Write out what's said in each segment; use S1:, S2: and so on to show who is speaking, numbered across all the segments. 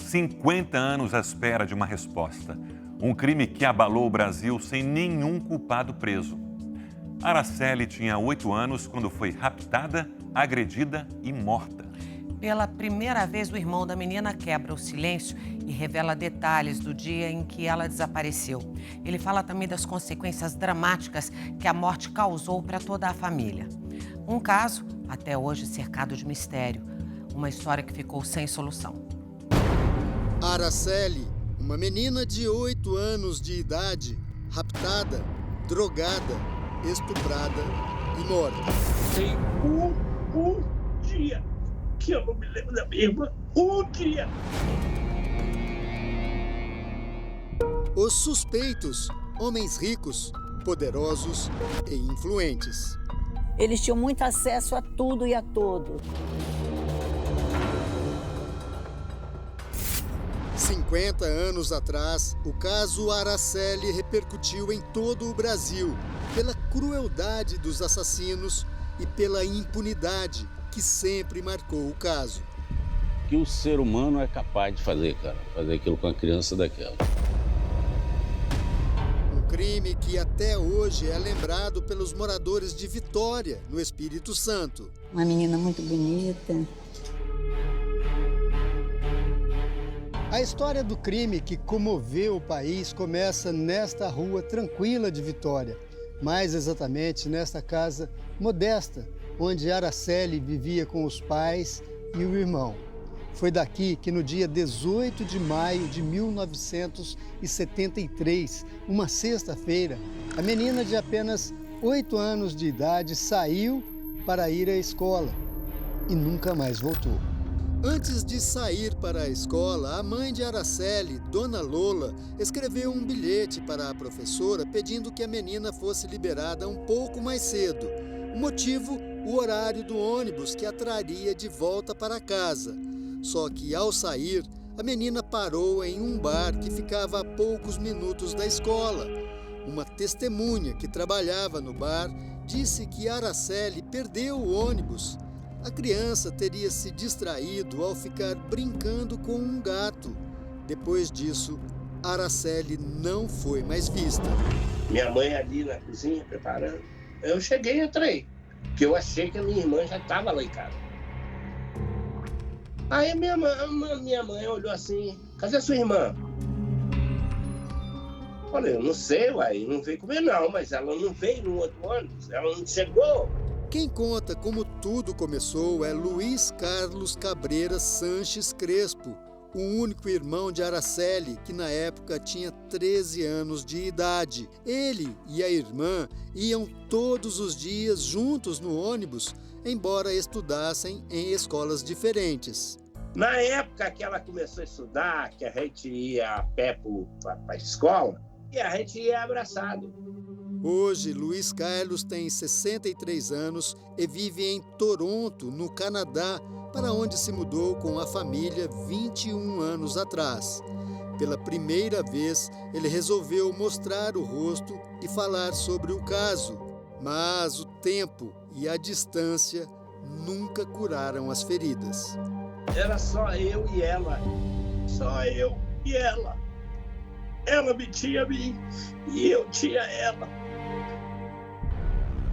S1: 50 anos à espera de uma resposta. Um crime que abalou o Brasil sem nenhum culpado preso. Araceli tinha 8 anos quando foi raptada, agredida e morta.
S2: Pela primeira vez, o irmão da menina quebra o silêncio e revela detalhes do dia em que ela desapareceu. Ele fala também das consequências dramáticas que a morte causou para toda a família. Um caso, até hoje, cercado de mistério. Uma história que ficou sem solução.
S3: Araceli, uma menina de 8 anos de idade, raptada, drogada, estuprada e morta.
S4: Tem um dia que eu não me lembro da minha irmã. Um dia.
S3: Os suspeitos, homens ricos, poderosos e influentes.
S5: Eles tinham muito acesso a tudo e a todos.
S3: 50 anos atrás, o caso Araceli repercutiu em todo o Brasil pela crueldade dos assassinos e pela impunidade que sempre marcou o caso.
S6: O que o ser humano é capaz de fazer, cara? Fazer aquilo com a criança daquela.
S3: Um crime que até hoje é lembrado pelos moradores de Vitória, no Espírito Santo.
S5: Uma menina muito bonita.
S3: A história do crime que comoveu o país começa nesta rua tranquila de Vitória, mais exatamente nesta casa modesta, onde Araceli vivia com os pais e o irmão. Foi daqui que no dia 18 de maio de 1973, uma sexta-feira, a menina de apenas 8 anos de idade saiu para ir à escola e nunca mais voltou. Antes de sair para a escola, a mãe de Araceli, Dona Lola, escreveu um bilhete para a professora pedindo que a menina fosse liberada um pouco mais cedo. O motivo, o horário do ônibus que a traria de volta para casa. Só que, ao sair, a menina parou em um bar que ficava a poucos minutos da escola. Uma testemunha que trabalhava no bar disse que Araceli perdeu o ônibus. A criança teria se distraído ao ficar brincando com um gato. Depois disso, Araceli não foi mais vista.
S4: Minha mãe ali na cozinha preparando. Eu cheguei e entrei, porque eu achei que a minha irmã já estava lá em casa. Aí minha mãe olhou assim, cadê a sua irmã? Falei, eu não sei, uai, não veio comigo não, mas ela não veio no outro ônibus, ela não chegou.
S3: Quem conta como tudo começou é Luiz Carlos Cabreira Sanches Crespo, o único irmão de Araceli, que na época tinha 13 anos de idade. Ele e a irmã iam todos os dias juntos no ônibus, embora estudassem em escolas diferentes.
S4: Na época que ela começou a estudar, que a gente ia a pé para a escola, e a gente ia abraçado.
S3: Hoje, Luiz Carlos tem 63 anos e vive em Toronto, no Canadá, para onde se mudou com a família 21 anos atrás. Pela primeira vez, ele resolveu mostrar o rosto e falar sobre o caso. Mas o tempo e a distância nunca curaram as feridas.
S4: Era só eu e ela. Só eu e ela. Ela me tinha a mim e eu tinha ela.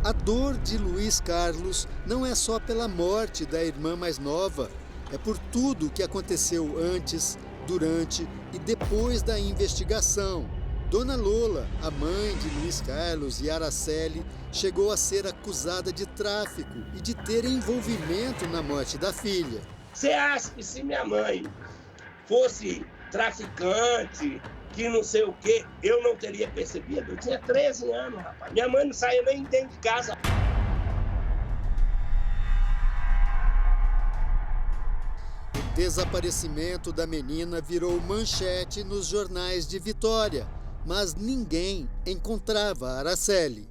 S3: A dor de Luiz Carlos não é só pela morte da irmã mais nova, é por tudo o que aconteceu antes, durante e depois da investigação. Dona Lola, a mãe de Luiz Carlos e Araceli, chegou a ser acusada de tráfico e de ter envolvimento na morte da filha.
S4: Você acha que se minha mãe fosse traficante, que não sei o quê, eu não teria percebido? Eu tinha 13 anos, rapaz. Minha mãe não saía nem dentro de casa.
S3: O desaparecimento da menina virou manchete nos jornais de Vitória, mas ninguém encontrava Araceli.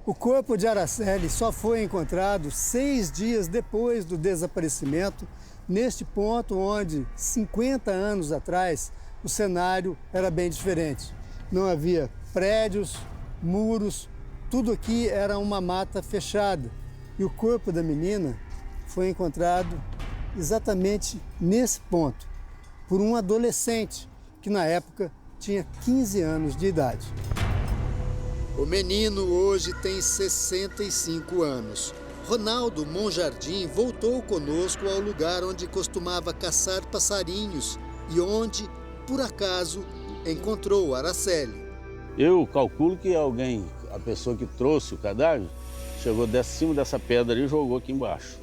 S3: O corpo de Araceli só foi encontrado 6 dias depois do desaparecimento, neste ponto onde, 50 anos atrás, o cenário era bem diferente. Não havia prédios, muros, tudo aqui era uma mata fechada. E o corpo da menina foi encontrado exatamente nesse ponto, por um adolescente que na época tinha 15 anos de idade. O menino hoje tem 65 anos. Ronaldo Monjardim voltou conosco ao lugar onde costumava caçar passarinhos e onde, por acaso, encontrou Araceli.
S6: Eu calculo que a pessoa que trouxe o cadáver, chegou de cima dessa pedra e jogou aqui embaixo.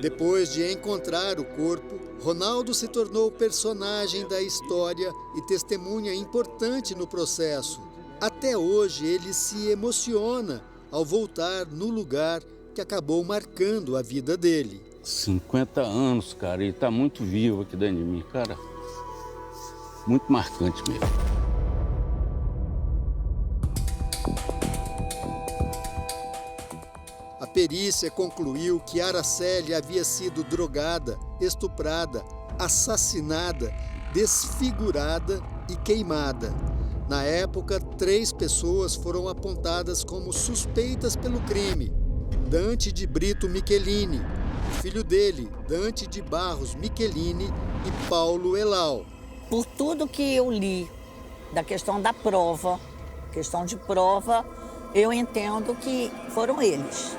S3: Depois de encontrar o corpo, Ronaldo se tornou personagem da história e testemunha importante no processo. Até hoje ele se emociona ao voltar no lugar que acabou marcando a vida dele.
S6: 50 anos, cara, ele está muito vivo aqui dentro de mim, cara. Muito marcante mesmo.
S3: A perícia concluiu que Araceli havia sido drogada, estuprada, assassinada, desfigurada e queimada. Na época, 3 pessoas foram apontadas como suspeitas pelo crime. Dante de Brito Michelini, o filho dele, Dante de Barros Michelini e Paulo Elal.
S5: Por tudo que eu li da questão da prova, questão de prova, eu entendo que foram eles.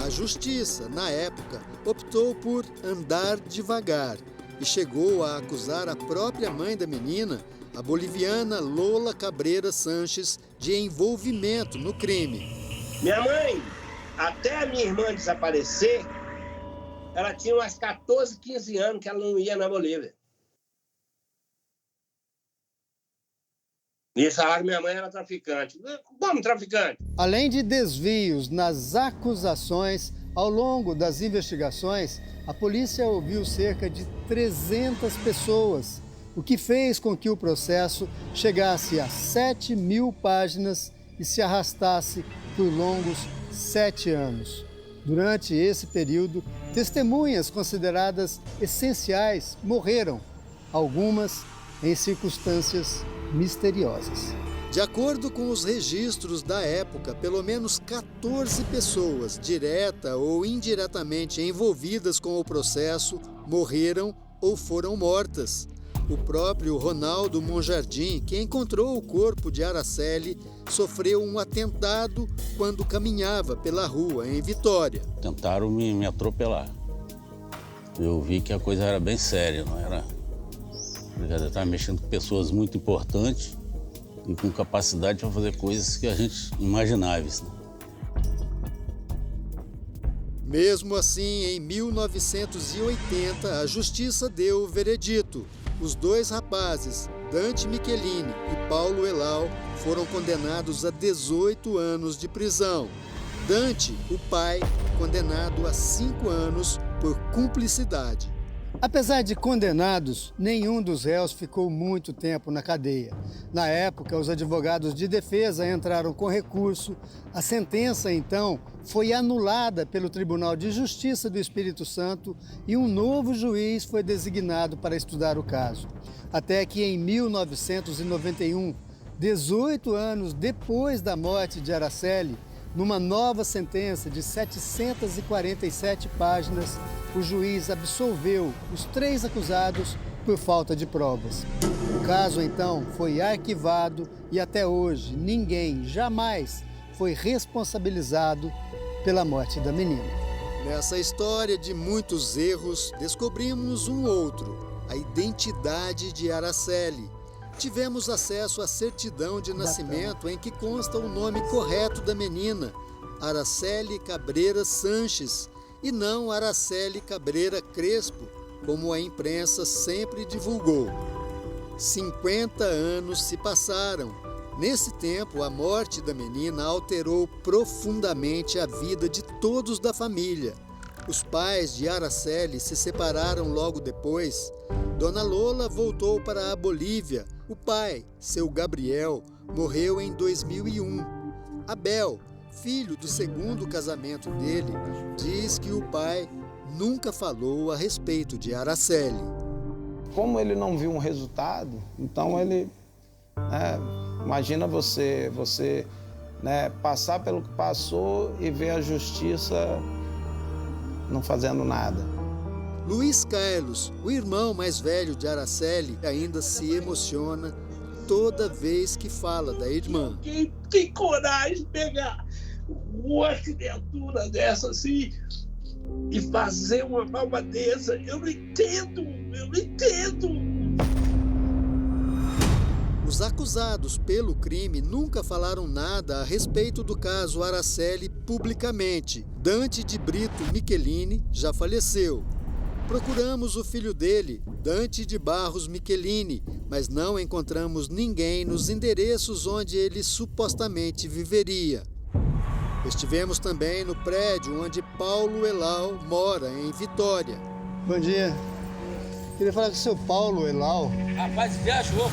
S3: A justiça, na época, optou por andar devagar e chegou a acusar a própria mãe da menina, a boliviana Lola Cabreira Sanches, de envolvimento no crime.
S4: Minha mãe, até a minha irmã desaparecer, ela tinha umas 14, 15 anos que ela não ia na Bolívia. E falaram que minha mãe era traficante. Como traficante?
S3: Além de desvios nas acusações, ao longo das investigações, a polícia ouviu cerca de 300 pessoas, o que fez com que o processo chegasse a 7.000 páginas e se arrastasse por longos 7 anos. Durante esse período, testemunhas consideradas essenciais morreram, algumas em circunstâncias misteriosas. De acordo com os registros da época, pelo menos 14 pessoas, direta ou indiretamente envolvidas com o processo, morreram ou foram mortas. O próprio Ronaldo Monjardim, que encontrou o corpo de Araceli, sofreu um atentado quando caminhava pela rua em Vitória.
S6: Tentaram me atropelar. Eu vi que a coisa era bem séria, não era... Eu estava mexendo com pessoas muito importantes e com capacidade para fazer coisas que a gente imagináveis. Né?
S3: Mesmo assim, em 1980, a justiça deu o veredito. Os 2 rapazes, Dante Michelini e Paulo Elal, foram condenados a 18 anos de prisão. Dante, o pai, condenado a 5 anos por cumplicidade. Apesar de condenados, nenhum dos réus ficou muito tempo na cadeia. Na época, os advogados de defesa entraram com recurso. A sentença, então, foi anulada pelo Tribunal de Justiça do Espírito Santo e um novo juiz foi designado para estudar o caso. Até que em 1991, 18 anos depois da morte de Araceli, numa nova sentença de 747 páginas, o juiz absolveu os 3 acusados por falta de provas. O caso, então, foi arquivado e até hoje ninguém jamais foi responsabilizado pela morte da menina. Nessa história de muitos erros, descobrimos um outro, a identidade de Araceli. Tivemos acesso à certidão de nascimento em que consta o nome correto da menina, Araceli Cabreira Sanches, e não Araceli Cabreira Crespo, como a imprensa sempre divulgou. 50 anos se passaram. Nesse tempo, a morte da menina alterou profundamente a vida de todos da família. Os pais de Araceli se separaram logo depois. Dona Lola voltou para a Bolívia. O pai, seu Gabriel, morreu em 2001. Abel, filho do segundo casamento dele, diz que o pai nunca falou a respeito de Araceli.
S7: Como ele não viu um resultado, então ele... imagina você passar pelo que passou e ver a justiça não fazendo nada.
S3: Luiz Carlos, o irmão mais velho de Araceli, ainda se emociona toda vez que fala da irmã.
S4: Quem tem coragem de pegar uma criatura dessa assim e fazer uma malvadeza? Eu não entendo.
S3: Os acusados pelo crime nunca falaram nada a respeito do caso Araceli publicamente. Dante de Brito Michelini já faleceu. Procuramos o filho dele, Dante de Barros Michelini, mas não encontramos ninguém nos endereços onde ele supostamente viveria. Estivemos também no prédio onde Paulo Elau mora, em Vitória. Bom dia. Queria falar com o seu Paulo Elau.
S8: Rapaz, viajou.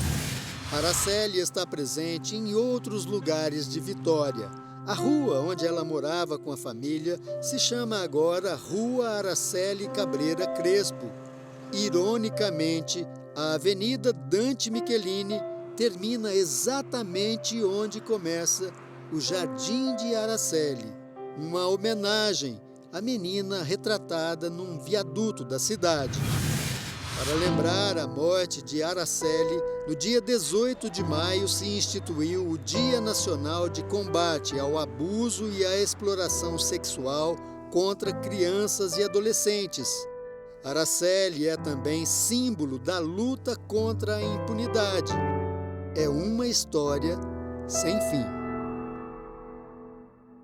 S3: Araceli está presente em outros lugares de Vitória. A rua onde ela morava com a família se chama agora Rua Araceli Cabreira Crespo. Ironicamente, a Avenida Dante Michelini termina exatamente onde começa o Jardim de Araceli, uma homenagem à menina retratada num viaduto da cidade. Para lembrar a morte de Araceli, no dia 18 de maio se instituiu o Dia Nacional de Combate ao Abuso e à Exploração Sexual contra Crianças e Adolescentes. Araceli é também símbolo da luta contra a impunidade. É uma história sem fim.